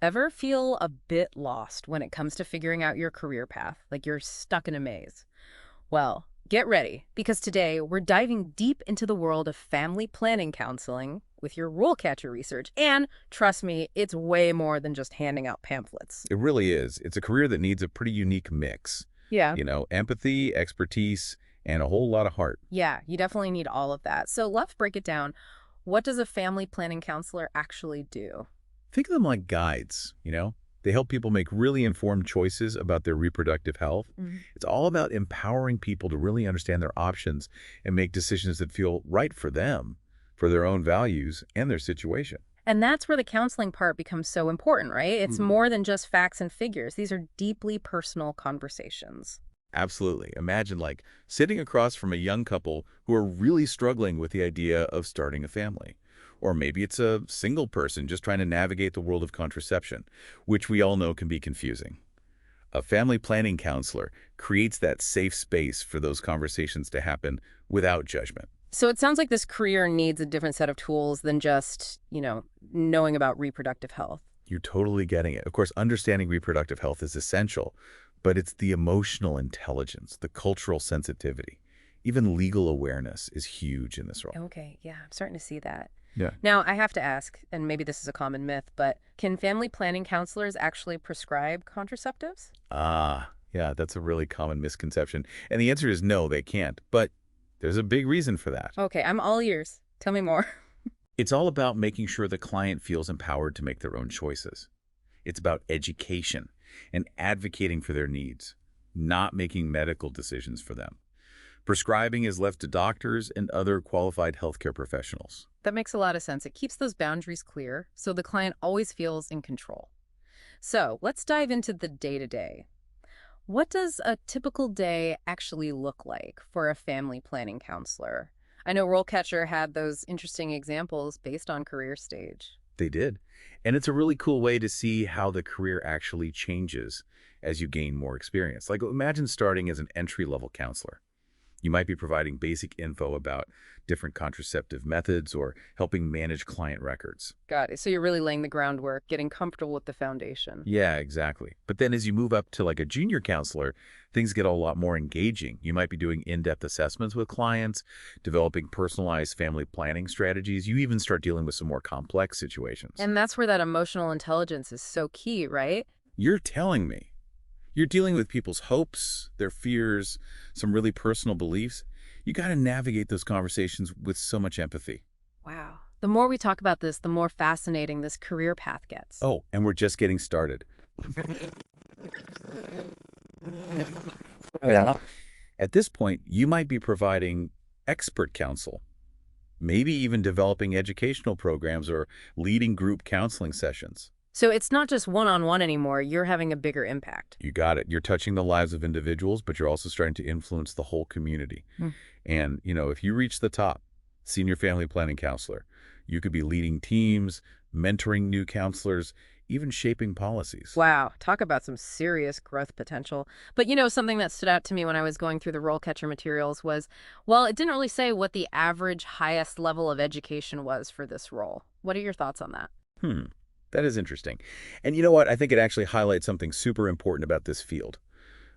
Ever feel a bit lost when it comes to figuring out your career path, like you're stuck in a maze? Well, get ready, because today we're diving deep into the world of family planning counseling with your RoleCatcher research. And trust me, it's way more than just handing out pamphlets. It really is. It's a career that needs a pretty unique mix. Yeah. Empathy, expertise, and a whole lot of heart. Yeah, you definitely need all of that. So let's break it down. What does a family planning counselor actually do? Think of them like guides. They help people make really informed choices about their reproductive health. Mhm. It's all about empowering people to really understand their options and make decisions that feel right for them, for their own values and their situation. And that's where the counseling part becomes so important, right? It's more than just facts and figures. These are deeply personal conversations. Absolutely. Imagine like sitting across from a young couple who are really struggling with the idea of starting a family. Or maybe it's a single person just trying to navigate the world of contraception, which we all know can be confusing. A family planning counselor creates that safe space for those conversations to happen without judgment. So it sounds like this career needs a different set of tools than just, knowing about reproductive health. You're totally getting it. Of course, understanding reproductive health is essential, but it's the emotional intelligence, the cultural sensitivity, even legal awareness is huge in this role. Okay, yeah, I'm starting to see that. Yeah. Now, I have to ask, and maybe this is a common myth, but can family planning counselors actually prescribe contraceptives? Yeah, that's a really common misconception. And the answer is no, they can't. But there's a big reason for that. Okay, I'm all ears. Tell me more. It's all about making sure the client feels empowered to make their own choices. It's about education and advocating for their needs, not making medical decisions for them. Prescribing is left to doctors and other qualified healthcare professionals. That makes a lot of sense. It keeps those boundaries clear, so the client always feels in control. So let's dive into the day-to-day. What does a typical day actually look like for a family planning counselor? I know RoleCatcher had those interesting examples based on career stage. They did. And it's a really cool way to see how the career actually changes as you gain more experience. Like imagine starting as an entry-level counselor. You might be providing basic info about different contraceptive methods or helping manage client records. Got it. So you're really laying the groundwork, getting comfortable with the foundation. Yeah, exactly. But then as you move up to like a junior counselor, things get a lot more engaging. You might be doing in-depth assessments with clients, developing personalized family planning strategies. You even start dealing with some more complex situations. And that's where that emotional intelligence is so key, right? You're telling me. You're dealing with people's hopes, their fears, some really personal beliefs. You got to navigate those conversations with so much empathy. Wow. The more we talk about this, the more fascinating this career path gets. Oh, and we're just getting started. At this point, you might be providing expert counsel, maybe even developing educational programs or leading group counseling sessions. So it's not just one-on-one anymore. You're having a bigger impact. You got it. You're touching the lives of individuals, but you're also starting to influence the whole community. And, if you reach the top, senior family planning counselor, you could be leading teams, mentoring new counselors, even shaping policies. Wow. Talk about some serious growth potential. But something that stood out to me when I was going through the RoleCatcher materials was, well, it didn't really say what the average highest level of education was for this role. What are your thoughts on that? That is interesting. And you know what? I think it actually highlights something super important about this field.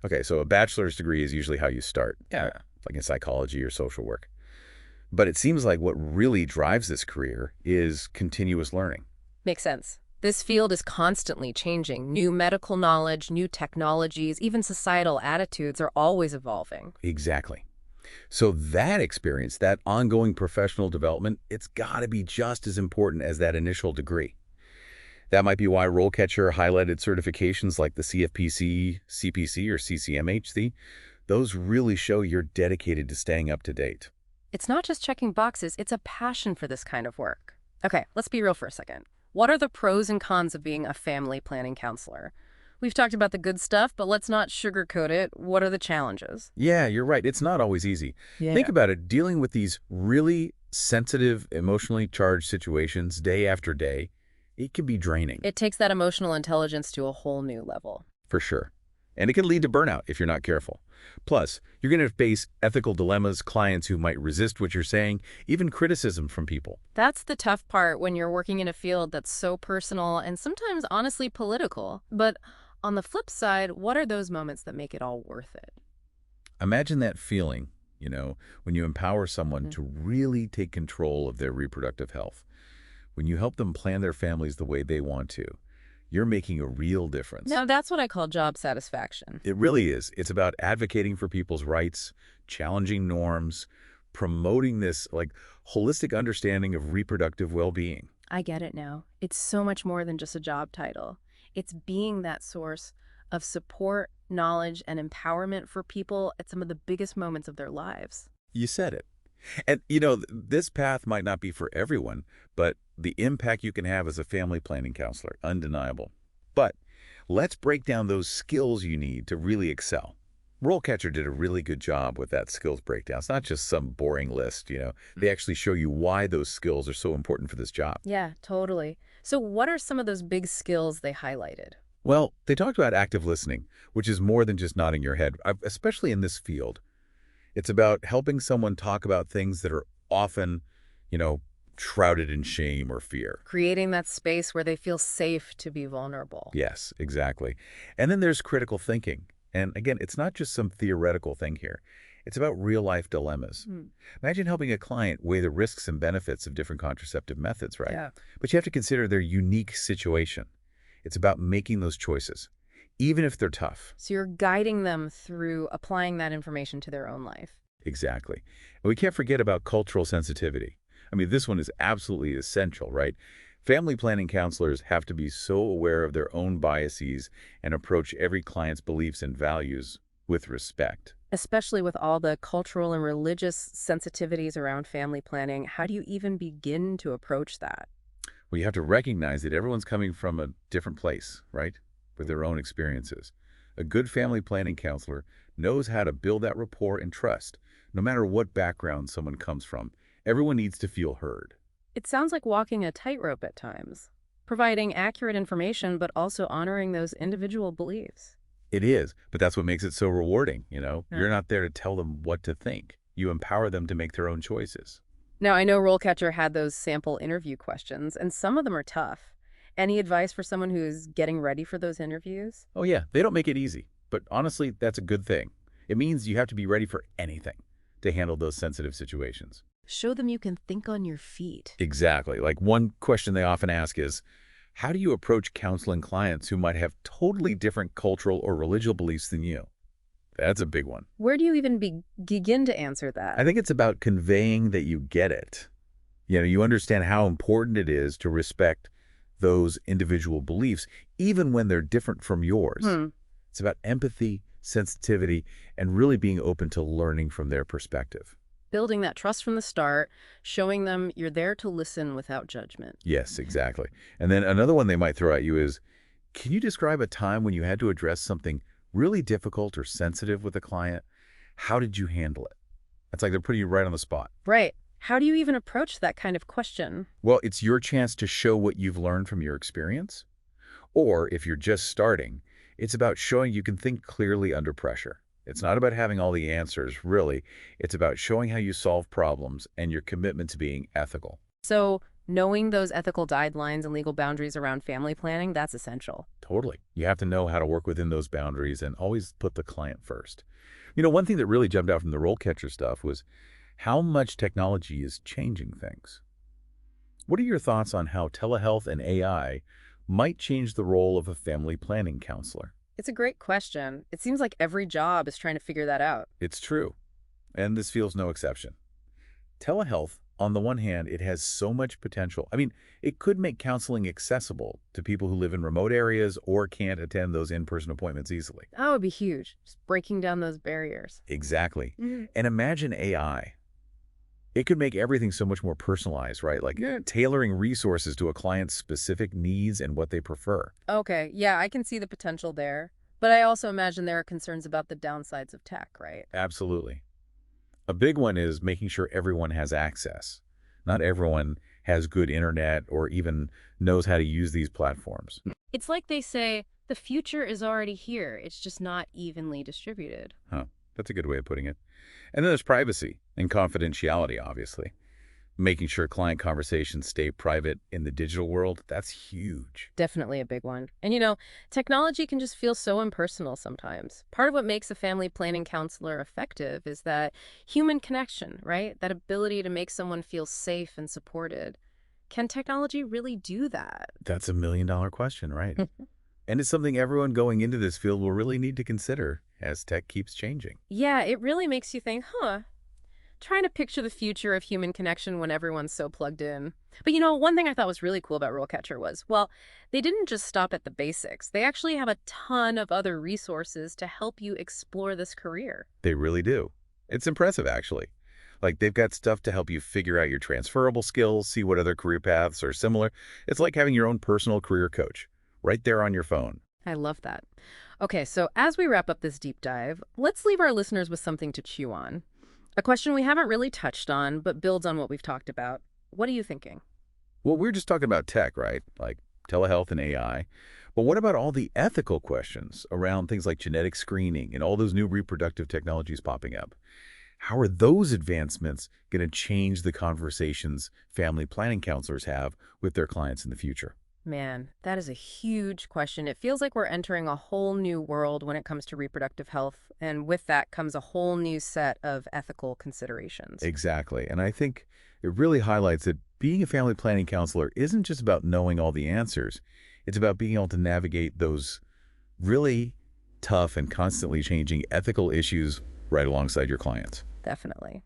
Okay, so a bachelor's degree is usually how you start. Yeah. Like in psychology or social work. But it seems like what really drives this career is continuous learning. Makes sense. This field is constantly changing. New medical knowledge, new technologies, even societal attitudes are always evolving. Exactly. So that experience, that ongoing professional development, it's got to be just as important as that initial degree. That might be why RoleCatcher highlighted certifications like the CFPC, CPC, or CCMHC. Those really show you're dedicated to staying up to date. It's not just checking boxes, it's a passion for this kind of work. Okay, let's be real for a second. What are the pros and cons of being a family planning counselor? We've talked about the good stuff, but let's not sugarcoat it. What are the challenges? Yeah, you're right. It's not always easy. Yeah. Think about it. Dealing with these really sensitive, emotionally charged situations day after day, it can be draining. It takes that emotional intelligence to a whole new level. For sure. And it can lead to burnout if you're not careful. Plus, you're going to face ethical dilemmas, clients who might resist what you're saying, even criticism from people. That's the tough part when you're working in a field that's so personal and sometimes honestly political. But on the flip side, what are those moments that make it all worth it? Imagine that feeling, when you empower someone to really take control of their reproductive health. When you help them plan their families the way they want to, you're making a real difference. Now, that's what I call job satisfaction. It really is. It's about advocating for people's rights, challenging norms, promoting this holistic understanding of reproductive well-being. I get it now. It's so much more than just a job title. It's being that source of support, knowledge, and empowerment for people at some of the biggest moments of their lives. You said it. And, this path might not be for everyone, but the impact you can have as a family planning counselor, undeniable. But let's break down those skills you need to really excel. RoleCatcher did a really good job with that skills breakdown. It's not just some boring list, They actually show you why those skills are so important for this job. Yeah, totally. So what are some of those big skills they highlighted? Well, they talked about active listening, which is more than just nodding your head, especially in this field. It's about helping someone talk about things that are often, shrouded in shame or fear. Creating that space where they feel safe to be vulnerable. Yes, exactly. And then there's critical thinking. And again, it's not just some theoretical thing here. It's about real-life dilemmas. Imagine helping a client weigh the risks and benefits of different contraceptive methods, right? Yeah. But you have to consider their unique situation. It's about making those choices, even if they're tough. So you're guiding them through applying that information to their own life. Exactly. And we can't forget about cultural sensitivity. I mean, this one is absolutely essential, right? Family planning counselors have to be so aware of their own biases and approach every client's beliefs and values with respect. Especially with all the cultural and religious sensitivities around family planning, how do you even begin to approach that? Well, you have to recognize that everyone's coming from a different place, right? With their own experiences. A good family planning counselor knows how to build that rapport and trust, no matter what background someone comes from. Everyone needs to feel heard. It sounds like walking a tightrope at times, providing accurate information, but also honoring those individual beliefs. It is, but that's what makes it so rewarding, Yeah. You're not there to tell them what to think. You empower them to make their own choices. Now, I know RoleCatcher had those sample interview questions, and some of them are tough. Any advice for someone who's getting ready for those interviews? Oh yeah, they don't make it easy, but honestly, that's a good thing. It means you have to be ready for anything to handle those sensitive situations. Show them you can think on your feet. Exactly. Like one question they often ask is, how do you approach counseling clients who might have totally different cultural or religious beliefs than you? That's a big one. Where do you even begin to answer that? I think it's about conveying that you get it. You understand how important it is to respect those individual beliefs, even when they're different from yours. It's about empathy, sensitivity, and really being open to learning from their perspective. Building that trust from the start, showing them you're there to listen without judgment. Yes, exactly. And then another one they might throw at you is, can you describe a time when you had to address something really difficult or sensitive with a client? How did you handle it? It's like they're putting you right on the spot. Right. How do you even approach that kind of question? Well, it's your chance to show what you've learned from your experience. Or if you're just starting, it's about showing you can think clearly under pressure. It's not about having all the answers, really. It's about showing how you solve problems and your commitment to being ethical. So knowing those ethical guidelines and legal boundaries around family planning, that's essential. Totally. You have to know how to work within those boundaries and always put the client first. One thing that really jumped out from the RoleCatcher stuff was how much technology is changing things. What are your thoughts on how telehealth and AI might change the role of a family planning counselor? It's a great question. It seems like every job is trying to figure that out. It's true, and this feels no exception. Telehealth, on the one hand, it has so much potential. I mean, it could make counseling accessible to people who live in remote areas or can't attend those in-person appointments easily. That would be huge, just breaking down those barriers. Exactly. And imagine AI. It could make everything so much more personalized, right? Like tailoring resources to a client's specific needs and what they prefer. Okay, yeah, I can see the potential there. But I also imagine there are concerns about the downsides of tech, right? Absolutely. A big one is making sure everyone has access. Not everyone has good internet or even knows how to use these platforms. It's like they say, the future is already here. It's just not evenly distributed. Huh. That's a good way of putting it. And then there's privacy and confidentiality, obviously. Making sure client conversations stay private in the digital world, that's huge. Definitely a big one. And technology can just feel so impersonal sometimes. Part of what makes a family planning counselor effective is that human connection, right? That ability to make someone feel safe and supported. Can technology really do that? That's a million-dollar question, right? And it's something everyone going into this field will really need to consider as tech keeps changing. Yeah, it really makes you think, trying to picture the future of human connection when everyone's so plugged in. But one thing I thought was really cool about RoleCatcher was, well, they didn't just stop at the basics. They actually have a ton of other resources to help you explore this career. They really do. It's impressive, actually. Like, they've got stuff to help you figure out your transferable skills, see what other career paths are similar. It's like having your own personal career coach right there on your phone. I love that. Okay, so as we wrap up this deep dive, let's leave our listeners with something to chew on. A question we haven't really touched on, but builds on what we've talked about. What are you thinking? Well, we're just talking about tech, right? Like telehealth and AI. But what about all the ethical questions around things like genetic screening and all those new reproductive technologies popping up? How are those advancements going to change the conversations family planning counselors have with their clients in the future? Man, that is a huge question. It feels like we're entering a whole new world when it comes to reproductive health, and with that comes a whole new set of ethical considerations. Exactly. And I think it really highlights that being a family planning counselor isn't just about knowing all the answers. It's about being able to navigate those really tough and constantly changing ethical issues right alongside your clients. Definitely.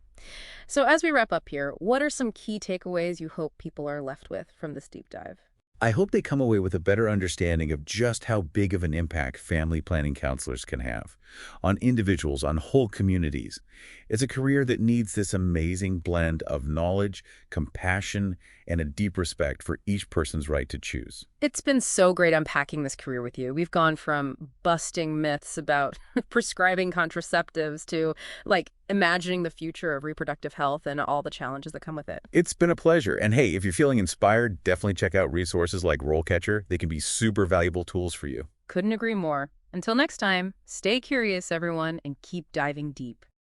So as we wrap up here, what are some key takeaways you hope people are left with from this deep dive? I hope they come away with a better understanding of just how big of an impact family planning counselors can have on individuals, on whole communities. It's a career that needs this amazing blend of knowledge, compassion, and a deep respect for each person's right to choose. It's been so great unpacking this career with you. We've gone from busting myths about prescribing contraceptives to imagining the future of reproductive health and all the challenges that come with it. It's been a pleasure. And hey, if you're feeling inspired, definitely check out resources like RoleCatcher. They can be super valuable tools for you. Couldn't agree more. Until next time, stay curious, everyone, and keep diving deep.